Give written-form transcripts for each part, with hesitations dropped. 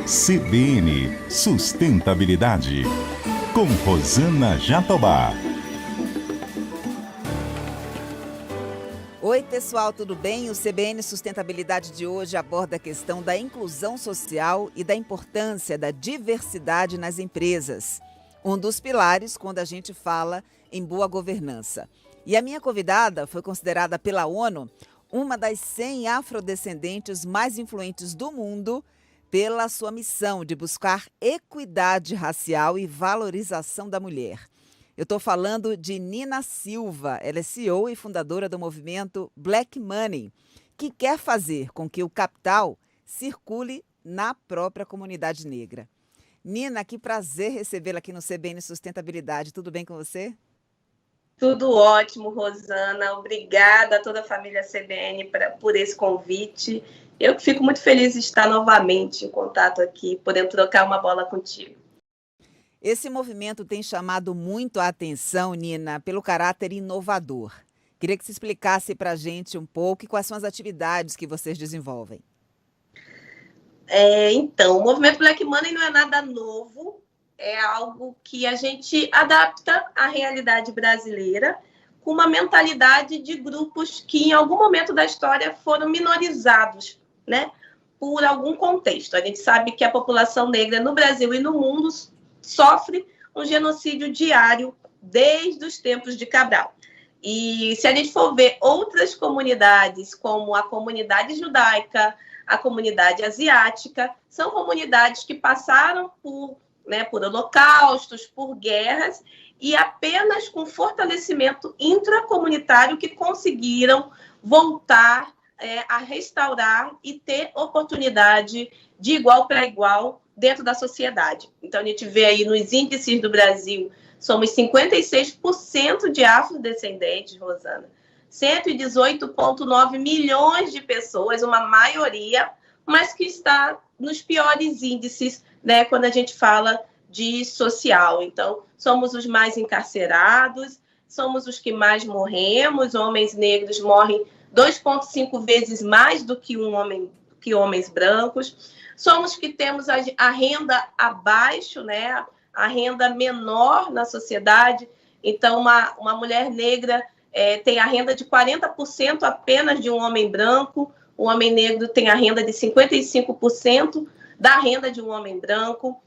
CBN Sustentabilidade, com Rosana Jatobá. Oi, pessoal, tudo bem? O CBN Sustentabilidade de hoje aborda a questão da inclusão social e da importância da diversidade nas empresas. Um dos pilares quando a gente fala em boa governança. E a minha convidada foi considerada pela ONU uma das 100 afrodescendentes mais influentes do mundo pela sua missão de buscar equidade racial e valorização da mulher. Eu estou falando de Nina Silva, ela é CEO e fundadora do movimento Black Money, que quer fazer com que o capital circule na própria comunidade negra. Nina, que prazer recebê-la aqui no CBN Sustentabilidade. Tudo bem com você? Tudo ótimo, Rosana. Obrigada a toda a família CBN por esse convite. Eu que fico muito feliz de estar novamente em contato aqui, podendo trocar uma bola contigo. Esse movimento tem chamado muito a atenção, Nina, pelo caráter inovador. Queria que você explicasse para a gente um pouco e quais são as atividades que vocês desenvolvem. Então, o movimento Black Money não é nada novo, é algo que a gente adapta à realidade brasileira com uma mentalidade de grupos que em algum momento da história foram minorizados, né, por algum contexto. A gente sabe que a população negra no Brasil e no mundo sofre um genocídio diário desde os tempos de Cabral. E se a gente for ver outras comunidades, como a comunidade judaica, a comunidade asiática, são comunidades que passaram por holocaustos, por guerras, e apenas com fortalecimento intracomunitário que conseguiram voltar a restaurar e ter oportunidade de igual para igual dentro da sociedade. Então, a gente vê aí nos índices do Brasil, somos 56% de afrodescendentes, Rosana, 118,9 milhões de pessoas, uma maioria, mas que está nos piores índices, né, quando a gente fala de social. Então, somos os mais encarcerados, somos os que mais morremos, homens negros morrem 2,5 vezes mais do que homens brancos. Somos que temos a renda abaixo, né? A renda menor na sociedade. Então, uma mulher negra tem a renda de 40% apenas de um homem branco. O homem negro tem a renda de 55% da renda de um homem branco.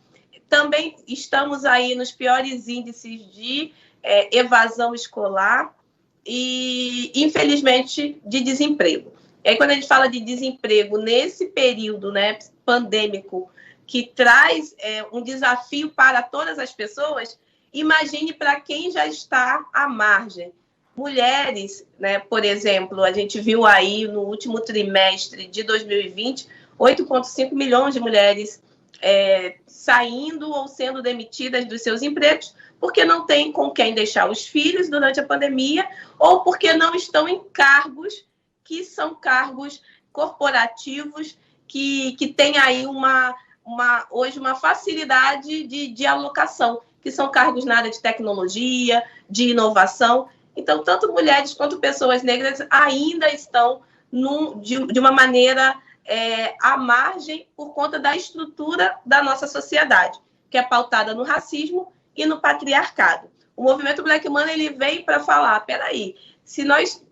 Também estamos aí nos piores índices de evasão escolar e, infelizmente, de desemprego. E aí, quando a gente fala de desemprego nesse período, né, pandêmico, que traz um desafio para todas as pessoas, imagine para quem já está à margem. Mulheres, né, por exemplo, a gente viu aí no último trimestre de 2020, 8,5 milhões de mulheres saindo ou sendo demitidas dos seus empregos porque não tem com quem deixar os filhos durante a pandemia ou porque não estão em cargos que são cargos corporativos que têm aí hoje uma facilidade de alocação, que são cargos na área de tecnologia, de inovação. Então, tanto mulheres quanto pessoas negras ainda estão de uma maneira à margem por conta da estrutura da nossa sociedade, que é pautada no racismo e no patriarcado. O movimento Black Money ele veio para falar, peraí, se nós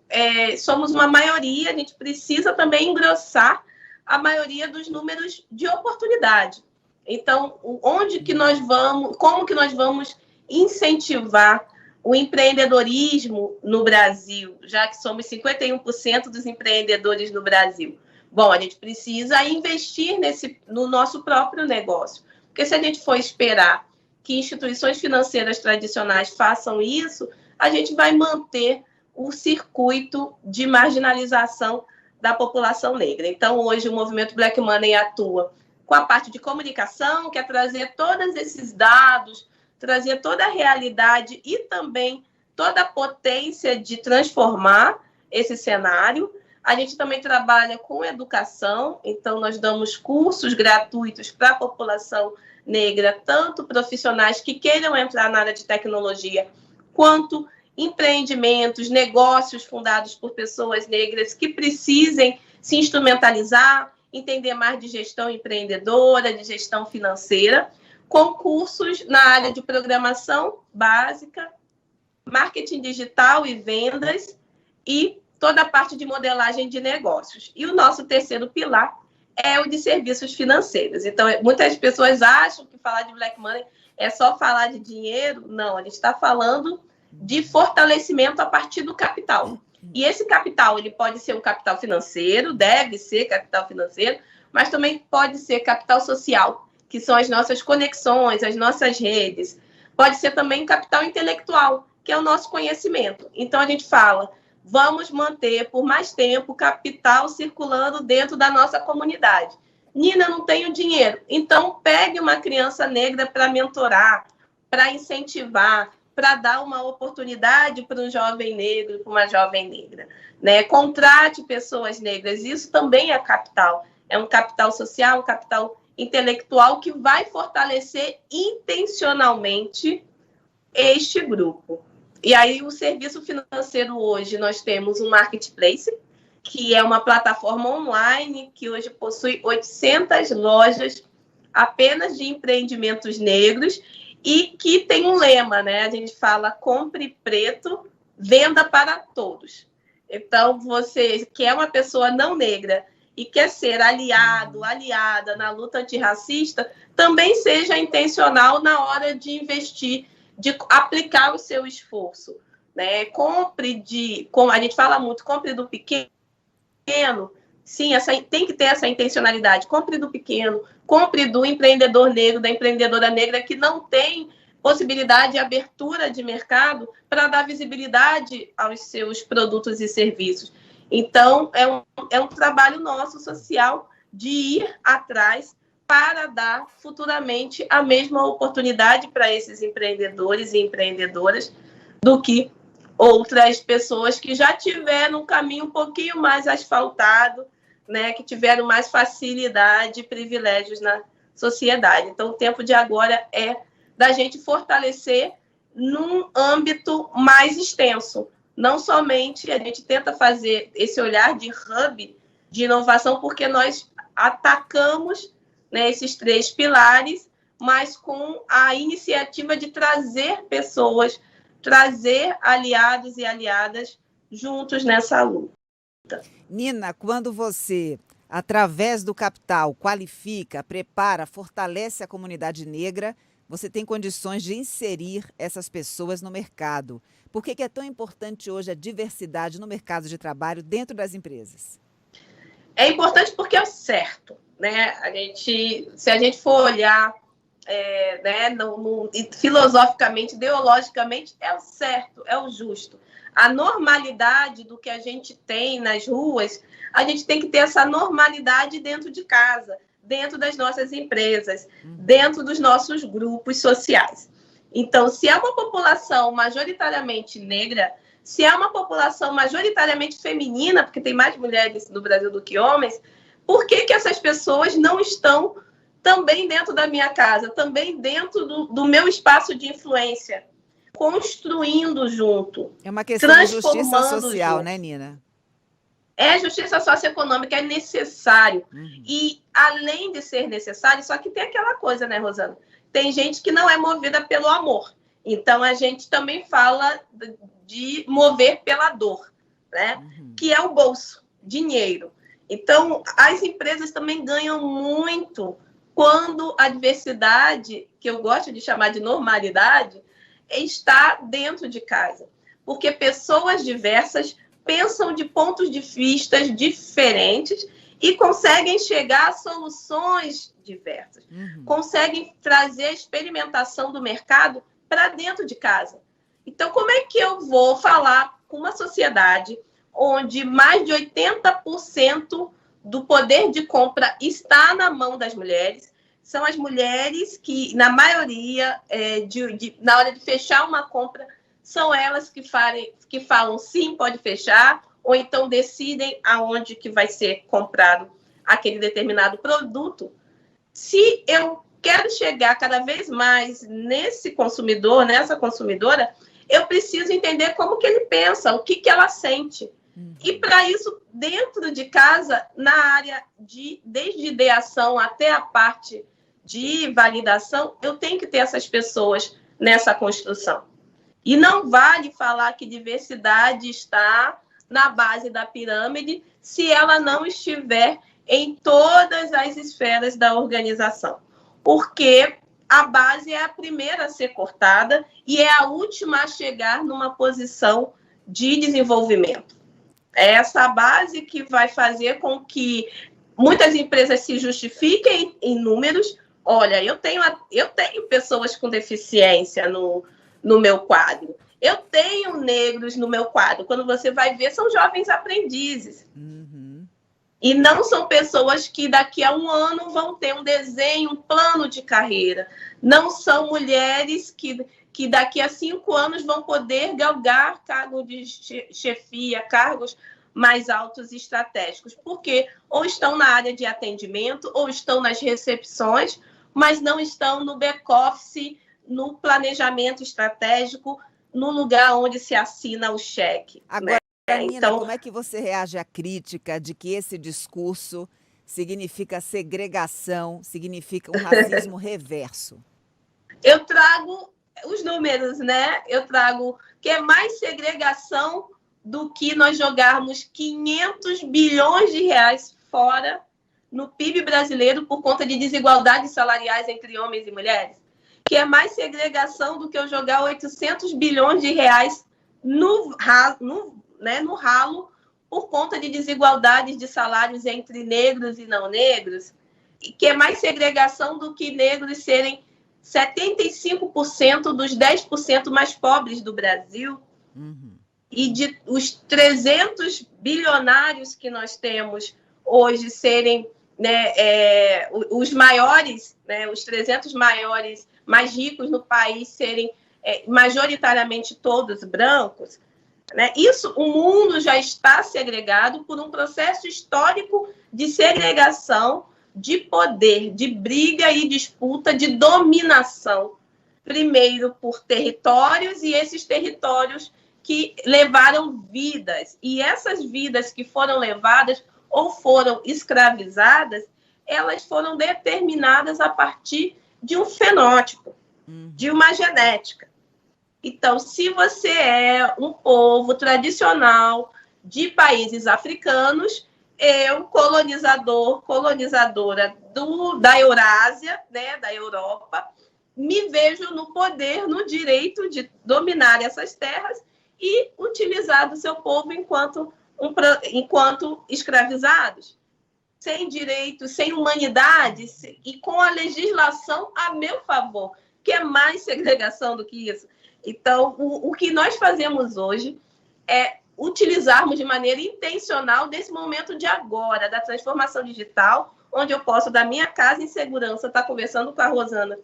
somos uma maioria, a gente precisa também engrossar a maioria dos números de oportunidade. Então, como que nós vamos incentivar o empreendedorismo no Brasil, já que somos 51% dos empreendedores no Brasil? Bom, a gente precisa investir no nosso próprio negócio. Porque se a gente for esperar que instituições financeiras tradicionais façam isso, a gente vai manter o circuito de marginalização da população negra. Então, hoje, o movimento Black Money atua com a parte de comunicação, que é trazer todos esses dados, trazer toda a realidade e também toda a potência de transformar esse cenário. A gente também trabalha com educação, então nós damos cursos gratuitos para a população negra, tanto profissionais que queiram entrar na área de tecnologia, quanto empreendimentos, negócios fundados por pessoas negras que precisem se instrumentalizar entender mais de gestão empreendedora, de gestão financeira, com cursos na área de programação básica, marketing digital e vendas e toda a parte de modelagem de negócios. E o nosso terceiro pilar é o de serviços financeiros. Então, muitas pessoas acham que falar de Black Money é só falar de dinheiro. Não, a gente está falando de fortalecimento a partir do capital. E esse capital, ele pode ser um capital financeiro, deve ser capital financeiro, mas também pode ser capital social, que são as nossas conexões, as nossas redes. Pode ser também capital intelectual, que é o nosso conhecimento. Então, a gente fala, vamos manter por mais tempo capital circulando dentro da nossa comunidade. Nina, não tenho dinheiro. Então, pegue uma criança negra para mentorar, para incentivar, para dar uma oportunidade para um jovem negro, para uma jovem negra. Né? Contrate pessoas negras. Isso também é capital. É um capital social, um capital intelectual que vai fortalecer intencionalmente este grupo. E aí, o serviço financeiro hoje, nós temos um marketplace, que é uma plataforma online que hoje possui 800 lojas apenas de empreendimentos negros e que tem um lema, né? A gente fala compre preto, venda para todos. Então, você que é uma pessoa não negra e quer ser aliado, aliada na luta antirracista, também seja intencional na hora de investir, de aplicar o seu esforço. Né? Como a gente fala muito, compre do pequeno, sim, tem que ter essa intencionalidade. Compre do pequeno, compre do empreendedor negro, da empreendedora negra que não tem possibilidade de abertura de mercado para dar visibilidade aos seus produtos e serviços. Então, é um trabalho nosso social de ir atrás para dar futuramente a mesma oportunidade para esses empreendedores e empreendedoras do que outras pessoas que já tiveram um caminho um pouquinho mais asfaltado, né, que tiveram mais facilidade e privilégios na sociedade. Então, o tempo de agora é da gente fortalecer num âmbito mais extenso. Não somente a gente tenta fazer esse olhar de hub de inovação, porque nós atacamos, né, esses 3 pilares, mas com a iniciativa de trazer pessoas, trazer aliados e aliadas juntos nessa luta. Nina, quando você, através do capital, qualifica, prepara, fortalece a comunidade negra, você tem condições de inserir essas pessoas no mercado. Por que é tão importante hoje a diversidade no mercado de trabalho dentro das empresas? É importante porque é o certo. Né? Se a gente for olhar né, filosoficamente, ideologicamente, é o certo, é o justo. A normalidade do que a gente tem nas ruas, a gente tem que ter essa normalidade dentro de casa, dentro das nossas empresas, dentro dos nossos grupos sociais. Então, se é uma população majoritariamente negra, se é uma população majoritariamente feminina, porque tem mais mulheres no Brasil do que homens, por que essas pessoas não estão também dentro da minha casa, também dentro do meu espaço de influência, construindo junto? É uma questão de justiça social, junto. Né, Nina? É justiça socioeconômica, é necessário. E, além de ser necessário, só que tem aquela coisa, né, Rosana? Tem gente que não é movida pelo amor. Então, a gente também fala de mover pela dor, né? Que é o bolso, dinheiro. Então, as empresas também ganham muito quando a diversidade, que eu gosto de chamar de normalidade, está dentro de casa. Porque pessoas diversas pensam de pontos de vista diferentes e conseguem chegar a soluções diversas. Conseguem trazer a experimentação do mercado para dentro de casa. Então, como é que eu vou falar com uma sociedade onde mais de 80% do poder de compra está na mão das mulheres? São as mulheres que, na maioria, na hora de fechar uma compra, são elas que falam sim, pode fechar, ou então decidem aonde que vai ser comprado aquele determinado produto. Se eu quero chegar cada vez mais nesse consumidor, nessa consumidora, eu preciso entender como que ele pensa, o que ela sente. E para isso, dentro de casa, na área desde ideação até a parte de validação, eu tenho que ter essas pessoas nessa construção. E não vale falar que diversidade está na base da pirâmide se ela não estiver em todas as esferas da organização. Porque a base é a primeira a ser cortada e é a última a chegar numa posição de desenvolvimento. É essa base que vai fazer com que muitas empresas se justifiquem em números. Olha, eu tenho pessoas com deficiência no meu quadro. Eu tenho negros no meu quadro. Quando você vai ver, são jovens aprendizes. E não são pessoas que daqui a um ano vão ter um desenho, um plano de carreira. Não são mulheres que daqui a 5 anos vão poder galgar cargo de chefia, cargos mais altos e estratégicos. Porque ou estão na área de atendimento, ou estão nas recepções, mas não estão no back-office, no planejamento estratégico, no lugar onde se assina o cheque. Agora, Nina, então, como é que você reage à crítica de que esse discurso significa segregação, significa um racismo reverso? Eu trago os números, né? Eu trago que é mais segregação do que nós jogarmos 500 bilhões de reais fora no PIB brasileiro por conta de desigualdades salariais entre homens e mulheres. Que é mais segregação do que eu jogar 800 bilhões de reais no ralo por conta de desigualdades de salários entre negros e não negros, e que é mais segregação do que negros serem 75% dos 10% mais pobres do Brasil, e de os 300 bilionários que nós temos hoje serem, né, os maiores, né, os 300 maiores, mais ricos no país serem majoritariamente todos brancos, né? Isso, o mundo já está segregado por um processo histórico de segregação, de poder, de briga e disputa, de dominação. Primeiro por territórios, e esses territórios que levaram vidas. E essas vidas que foram levadas ou foram escravizadas, elas foram determinadas a partir de um fenótipo, de uma genética. Então, se você é um povo tradicional de países africanos, eu, colonizadora da Eurásia, né, da Europa, me vejo no poder, no direito de dominar essas terras e utilizar do seu povo enquanto escravizados, sem direitos, sem humanidade e com a legislação a meu favor, que é mais segregação do que isso. Então, o que nós fazemos hoje é utilizarmos de maneira intencional desse momento de agora, da transformação digital, onde eu posso, da minha casa em segurança, estar conversando com a Rosana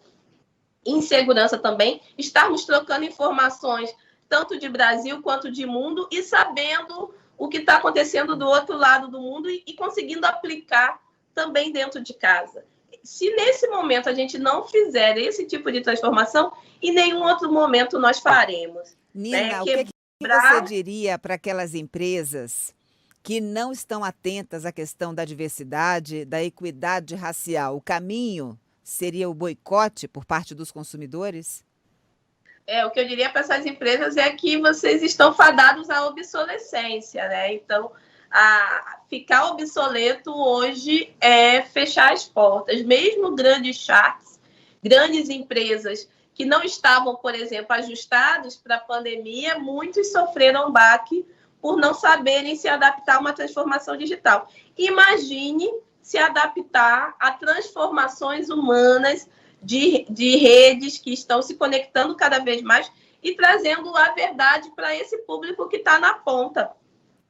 em segurança também, estarmos trocando informações tanto de Brasil quanto de mundo e sabendo o que está acontecendo do outro lado do mundo e conseguindo aplicar também dentro de casa. Se nesse momento a gente não fizer esse tipo de transformação, em nenhum outro momento nós faremos. Nina, né? O que você diria para aquelas empresas que não estão atentas à questão da diversidade, da equidade racial? O caminho seria o boicote por parte dos consumidores? O que eu diria para essas empresas é que vocês estão fadados à obsolescência, né? Então, ficar obsoleto hoje é fechar as portas. Mesmo grandes charts, grandes empresas que não estavam, por exemplo, ajustados para a pandemia, muitos sofreram baque por não saberem se adaptar a uma transformação digital. Imagine se adaptar a transformações humanas de redes que estão se conectando cada vez mais e trazendo a verdade para esse público que está na ponta,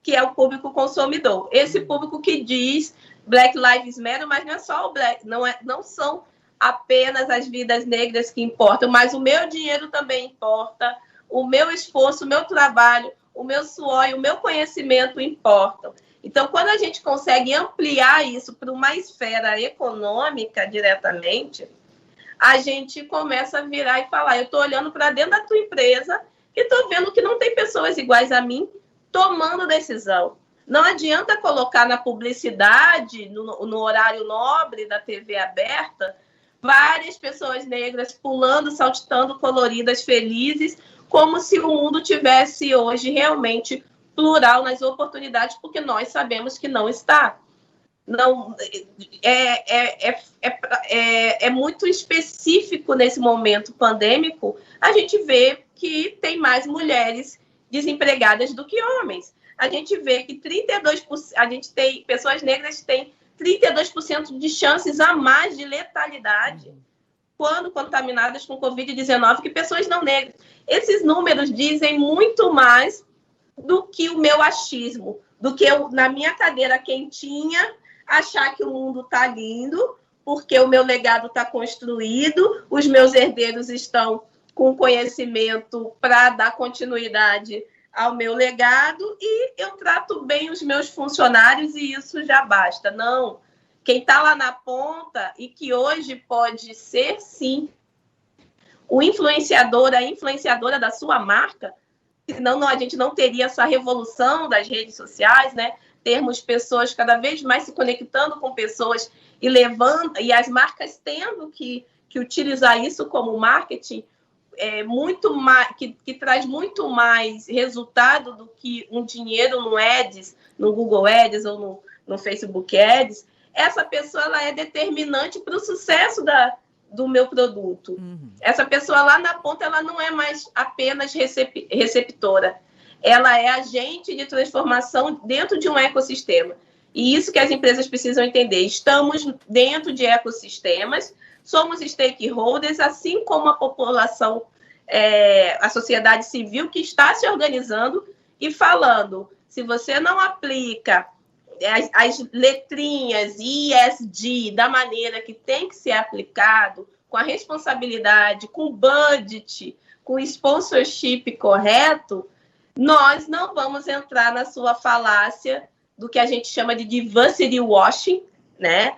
que é o público consumidor. Esse público que diz Black Lives Matter, mas não é só o Black, não são apenas as vidas negras que importam, mas o meu dinheiro também importa, o meu esforço, o meu trabalho, o meu suor e o meu conhecimento importam. Então, quando a gente consegue ampliar isso para uma esfera econômica diretamente, a gente começa a virar e falar, eu estou olhando para dentro da tua empresa e estou vendo que não tem pessoas iguais a mim, tomando decisão. Não adianta colocar na publicidade, no horário nobre da TV aberta, várias pessoas negras pulando, saltitando, coloridas, felizes, como se o mundo tivesse hoje realmente plural nas oportunidades, porque nós sabemos que não está. Não, é muito específico nesse momento pandêmico a gente vê que tem mais mulheres desempregadas do que homens. A gente vê que 32%, a gente tem pessoas negras que têm 32% de chances a mais de letalidade quando contaminadas com Covid-19 que pessoas não negras. Esses números dizem muito mais do que o meu achismo, do que eu, na minha cadeira quentinha, achar que o mundo está lindo, porque o meu legado está construído, os meus herdeiros estão com conhecimento para dar continuidade ao meu legado e eu trato bem os meus funcionários e isso já basta. Não, quem está lá na ponta e que hoje pode ser, sim, o influenciador, a influenciadora da sua marca, senão a gente não teria essa revolução das redes sociais, né? Termos pessoas cada vez mais se conectando com pessoas e levando, e as marcas tendo que utilizar isso como marketing, muito mais, que traz muito mais resultado do que um dinheiro no Ads, no Google Ads ou no Facebook Ads. Essa pessoa ela é determinante para o sucesso do meu produto. Uhum. Essa pessoa lá na ponta ela não é mais apenas receptora. Ela é agente de transformação dentro de um ecossistema. E isso que as empresas precisam entender. Estamos dentro de ecossistemas, somos stakeholders, assim como a população, a sociedade civil que está se organizando e falando, se você não aplica as letrinhas ESG da maneira que tem que ser aplicado, com a responsabilidade, com o budget, com o sponsorship correto, nós não vamos entrar na sua falácia do que a gente chama de diversity washing, né?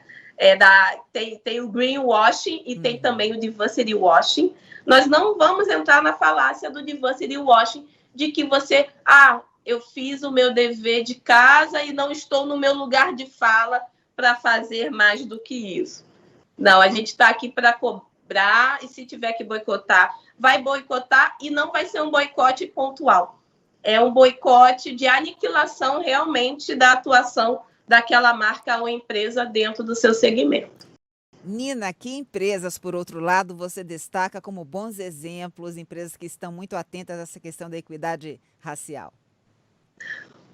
Tem o greenwashing e tem também o diversity washing. Nós não vamos entrar na falácia do diversity washing de que você, eu fiz o meu dever de casa e não estou no meu lugar de fala para fazer mais do que isso. Não, a gente está aqui para cobrar e se tiver que boicotar, vai boicotar e não vai ser um boicote pontual. É um boicote de aniquilação realmente da atuação daquela marca ou empresa dentro do seu segmento. Nina, que empresas, por outro lado, você destaca como bons exemplos, empresas que estão muito atentas a essa questão da equidade racial?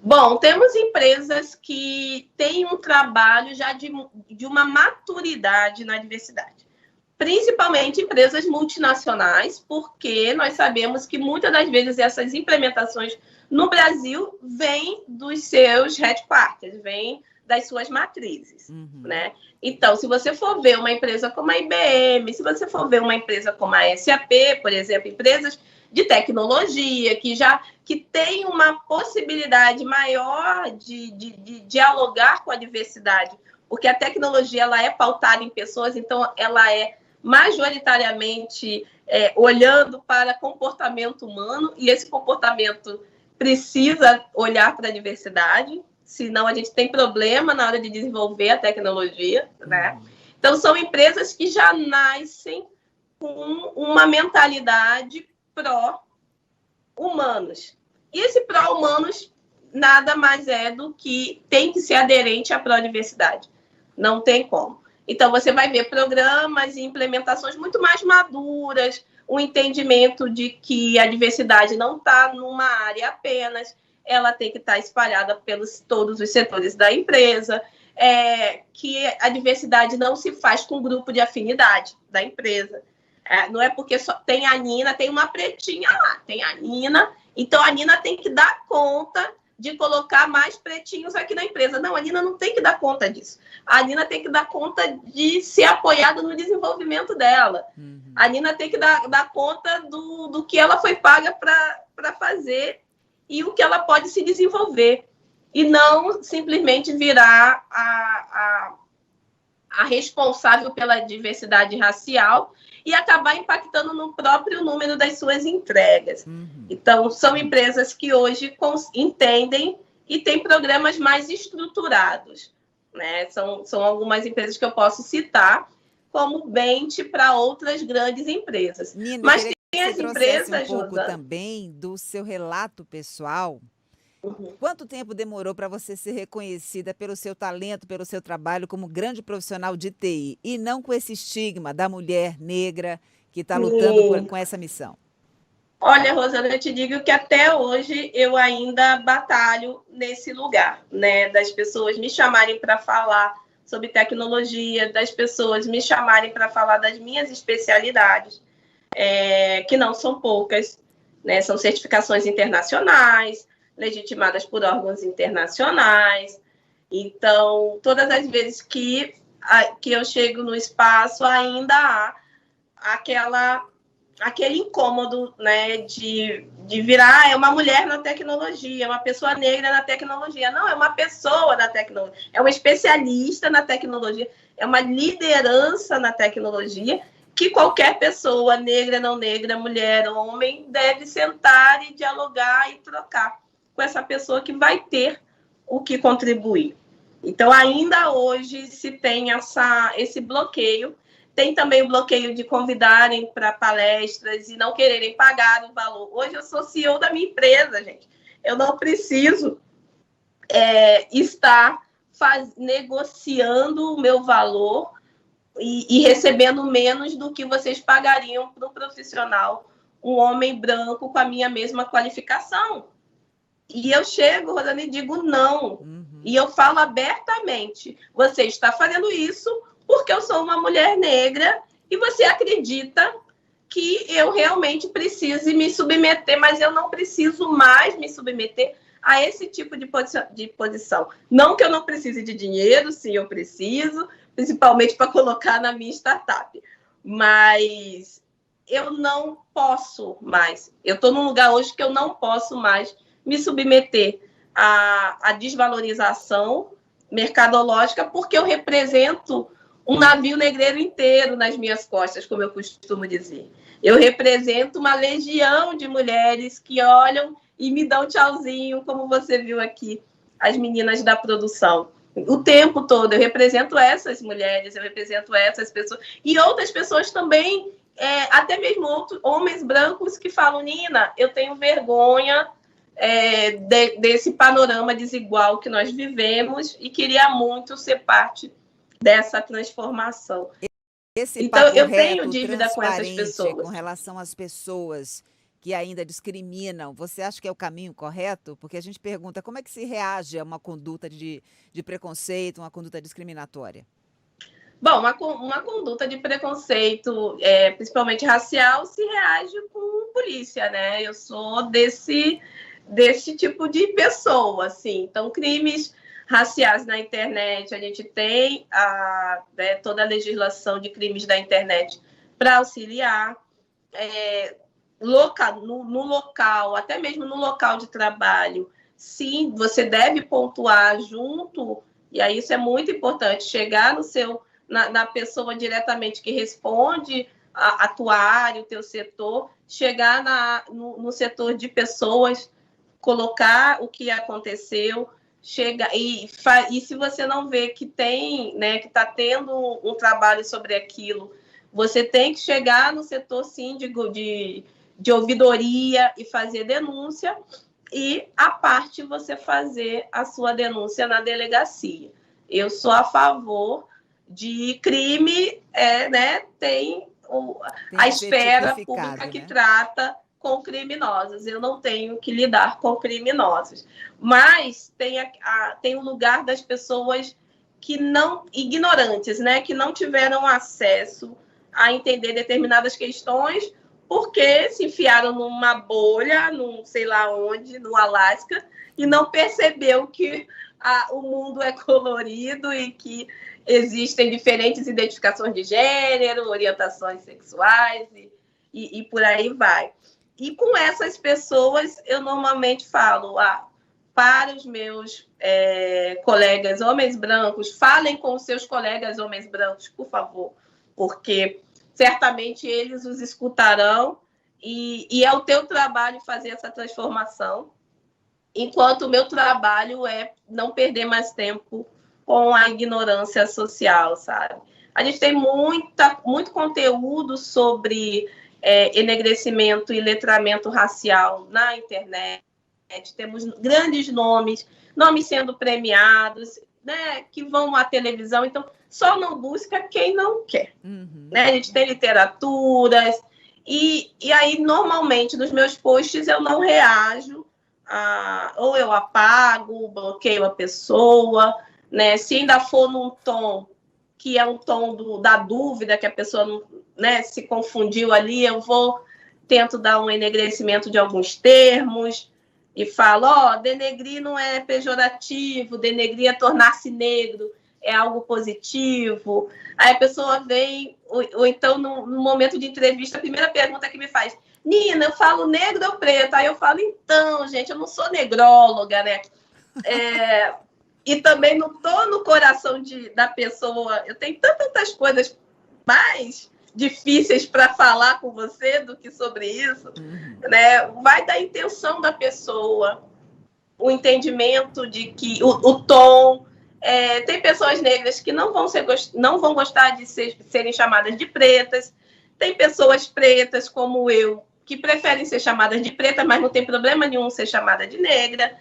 Bom, temos empresas que têm um trabalho já de uma maturidade na diversidade. Principalmente empresas multinacionais, porque nós sabemos que muitas das vezes essas implementações no Brasil vêm dos seus headquarters, vêm das suas matrizes, né? Então, se você for ver uma empresa como a IBM, se você for ver uma empresa como a SAP, por exemplo, empresas de tecnologia que tem uma possibilidade maior de dialogar com a diversidade, porque a tecnologia ela é pautada em pessoas, então ela é majoritariamente olhando para comportamento humano, e esse comportamento precisa olhar para a diversidade, senão a gente tem problema na hora de desenvolver a tecnologia, né? Então, são empresas que já nascem com uma mentalidade pró-humanos. E esse pró-humanos nada mais é do que tem que ser aderente à pró-diversidade. Não tem como. Então, você vai ver programas e implementações muito mais maduras, o entendimento de que a diversidade não está numa área apenas, ela tem que estar espalhada pelos todos os setores da empresa, que a diversidade não se faz com grupo de afinidade da empresa. Não é porque só tem a Nina, tem uma pretinha lá, tem a Nina, então a Nina tem que dar conta de colocar mais pretinhos aqui na empresa. Não, a Nina não tem que dar conta disso. A Nina tem que dar conta de ser apoiada no desenvolvimento dela. A Nina tem que dar conta do que ela foi paga para fazer e o que ela pode se desenvolver. E não simplesmente virar a responsável pela diversidade racial e acabar impactando no próprio número das suas entregas. Então, são empresas que hoje entendem e têm programas mais estruturados, né? São algumas empresas que eu posso citar como bench para outras grandes empresas. Nina, mas tem as empresas, um pouco também do seu relato pessoal. Quanto tempo demorou para você ser reconhecida pelo seu talento, pelo seu trabalho como grande profissional de TI e não com esse estigma da mulher negra que está lutando com essa missão? Olha, Rosana, eu te digo que até hoje eu ainda batalho nesse lugar, né? Das pessoas me chamarem para falar sobre tecnologia, das pessoas me chamarem para falar das minhas especialidades, que não são poucas, né? São certificações internacionais, legitimadas por órgãos internacionais. Então, todas as vezes que eu chego no espaço, ainda há aquele incômodo, né, de virar é uma mulher na tecnologia, uma pessoa negra na tecnologia. Não, é uma pessoa na tecnologia, é uma especialista na tecnologia, é uma liderança na tecnologia que qualquer pessoa, negra, não negra, mulher, homem, deve sentar e dialogar e trocar com essa pessoa que vai ter o que contribuir. Então, ainda hoje se tem esse bloqueio. Tem também o bloqueio de convidarem para palestras e não quererem pagar o valor. Hoje eu sou CEO da minha empresa, gente. Eu não preciso estar negociando o meu valor e recebendo menos do que vocês pagariam para um profissional, um homem branco com a minha mesma qualificação. E eu chego, Rosana, e digo não. E eu falo abertamente, você está fazendo isso porque eu sou uma mulher negra e você acredita que eu realmente precise me submeter, mas eu não preciso mais me submeter a esse tipo de posição. Não que eu não precise de dinheiro, sim, eu preciso, principalmente para colocar na minha startup. Mas eu não posso mais. Eu estou num lugar hoje que eu não posso mais me submeter à desvalorização mercadológica, porque eu represento um navio negreiro inteiro nas minhas costas, como eu costumo dizer. Eu represento uma legião de mulheres que olham e me dão tchauzinho, como você viu aqui, as meninas da produção. O tempo todo, eu represento essas mulheres, eu represento essas pessoas, e outras pessoas também, até mesmo outros homens brancos que falam, Nina, eu tenho vergonha desse panorama desigual que nós vivemos e queria muito ser parte dessa transformação. Então, eu tenho dívida com essas pessoas. Com relação às pessoas que ainda discriminam, você acha que é o caminho correto? Porque a gente pergunta como é que se reage a uma conduta de preconceito, uma conduta discriminatória? Bom, uma conduta de preconceito, principalmente racial, se reage com polícia, né? Eu sou desse tipo de pessoa, assim. Então, crimes raciais na internet, a gente tem toda a legislação de crimes da internet para auxiliar. No local, até mesmo no local de trabalho, sim, você deve pontuar junto, e aí isso é muito importante, chegar na pessoa diretamente que responde a tua área, o teu setor, chegar no setor de pessoas, colocar o que aconteceu, e se você não vê que tem, né, que está tendo um trabalho sobre aquilo, você tem que chegar no setor síndico de ouvidoria e fazer denúncia, e a parte você fazer a sua denúncia na delegacia. Eu sou a favor de crime, tem a esfera pública, né, que trata com criminosos. Eu não tenho que lidar com criminosos. Mas tem o lugar das pessoas que não, ignorantes, né, que não tiveram acesso a entender determinadas questões, porque se enfiaram numa bolha, não sei lá onde, no Alasca, e não percebeu que o mundo é colorido e que existem diferentes identificações de gênero, orientações sexuais e por aí vai. E com essas pessoas, eu normalmente falo, para os meus colegas homens brancos, falem com os seus colegas homens brancos, por favor, porque certamente eles os escutarão e é o teu trabalho fazer essa transformação, enquanto o meu trabalho é não perder mais tempo com a ignorância social, sabe? A gente tem muito conteúdo sobre enegrecimento e letramento racial na internet. Temos grandes nomes sendo premiados, né, que vão à televisão. Então, só não busca quem não quer. Né? A gente tem literaturas. E aí, normalmente, nos meus posts, eu não reajo. Ou eu apago, bloqueio a pessoa. Né? Se ainda for num tom que é um tom da dúvida, que a pessoa não, né, se confundiu ali, eu tento dar um enegrecimento de alguns termos e falo, denegrir não é pejorativo, denegrir é tornar-se negro, é algo positivo. Aí a pessoa vem, ou então no momento de entrevista, a primeira pergunta que me faz, Nina, eu falo negro ou preto? Aí eu falo, então, gente, eu não sou negróloga, né? E também não estou no coração da pessoa. Eu tenho tantas coisas mais difíceis para falar com você do que sobre isso. Né? Vai da intenção da pessoa, o entendimento de que o tom. Tem pessoas negras que não vão gostar de serem chamadas de pretas. Tem pessoas pretas, como eu, que preferem ser chamadas de preta, mas não tem problema nenhum ser chamada de negra.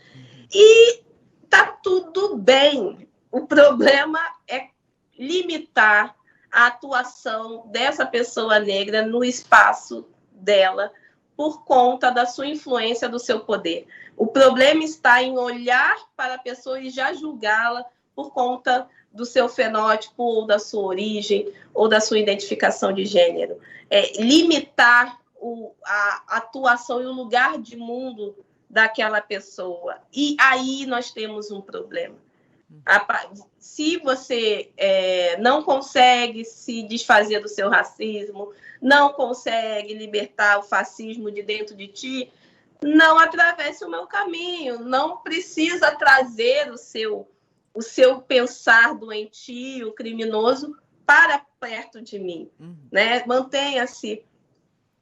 E tá tudo bem. O problema é limitar a atuação dessa pessoa negra no espaço dela por conta da sua influência, do seu poder. O problema está em olhar para a pessoa e já julgá-la por conta do seu fenótipo, ou da sua origem, ou da sua identificação de gênero. Limitar a atuação e o lugar de mundo daquela pessoa. E aí nós temos um problema. Se você não consegue se desfazer do seu racismo, não consegue libertar o fascismo de dentro de ti, não atravesse o meu caminho, não precisa trazer o seu pensar doentio, criminoso, para perto de mim. Né? Mantenha-se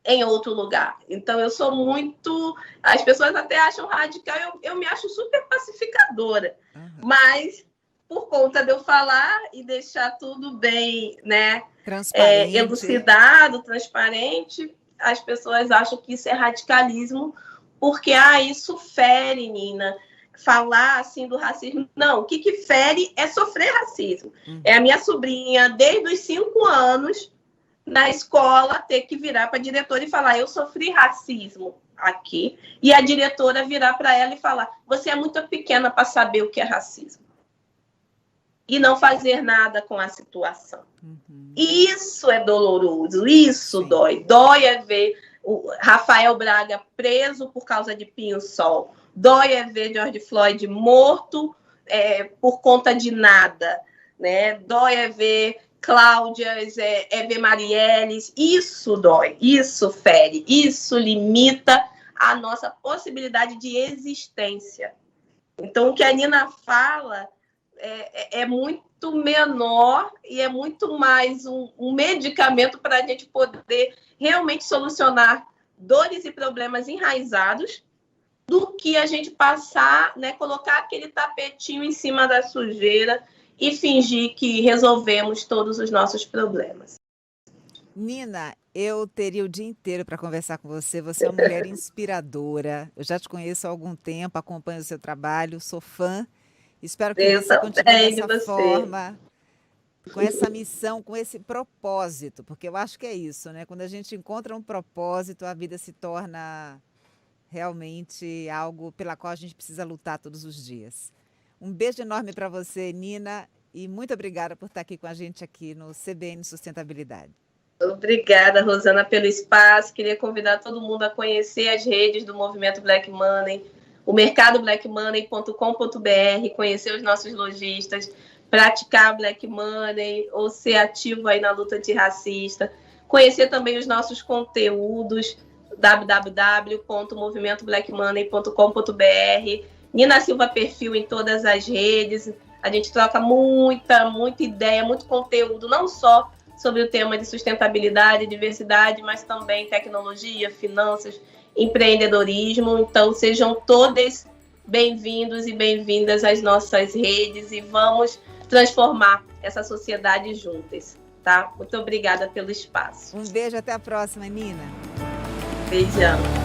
em outro lugar. Então, eu sou muito... As pessoas até acham radical, eu me acho super pacificadora. Mas, por conta de eu falar e deixar tudo bem, né, elucidado, transparente, as pessoas acham que isso é radicalismo, porque, isso fere, Nina. Falar, assim, do racismo... Não, o que fere é sofrer racismo. É a minha sobrinha, desde os 5 anos... na escola, ter que virar para a diretora e falar, eu sofri racismo aqui, e a diretora virar para ela e falar, você é muito pequena para saber o que é racismo. E não fazer nada com a situação. Isso é doloroso, isso dói. Dói é ver o Rafael Braga preso por causa de pinho-sol. Dói é ver George Floyd morto por conta de nada. Né? Dói é ver Cláudias, ver Marielles, isso dói, isso fere, isso limita a nossa possibilidade de existência. Então, o que a Nina fala é muito menor e é muito mais um medicamento para a gente poder realmente solucionar dores e problemas enraizados do que a gente passar, né, colocar aquele tapetinho em cima da sujeira e fingir que resolvemos todos os nossos problemas. Nina, eu teria o dia inteiro para conversar com você. Você é uma mulher inspiradora. Eu já te conheço há algum tempo, acompanho o seu trabalho, sou fã. Espero que você continue dessa forma, com essa missão, com esse propósito, porque eu acho que é isso, né? Quando a gente encontra um propósito, a vida se torna realmente algo pela qual a gente precisa lutar todos os dias. Um beijo enorme para você, Nina, e muito obrigada por estar aqui com a gente aqui no CBN Sustentabilidade. Obrigada, Rosana, pelo espaço. Queria convidar todo mundo a conhecer as redes do Movimento Black Money, o mercadoblackmoney.com.br, conhecer os nossos lojistas, praticar Black Money ou ser ativo aí na luta antirracista, conhecer também os nossos conteúdos, www.movimentoblackmoney.com.br. Nina Silva Perfil em todas as redes. A gente troca muita ideia, muito conteúdo, não só sobre o tema de sustentabilidade, diversidade, mas também tecnologia, finanças, empreendedorismo. Então, sejam todas bem-vindos e bem-vindas às nossas redes e vamos transformar essa sociedade juntas, tá? Muito obrigada pelo espaço. Um beijo, até a próxima, Nina. Beijão.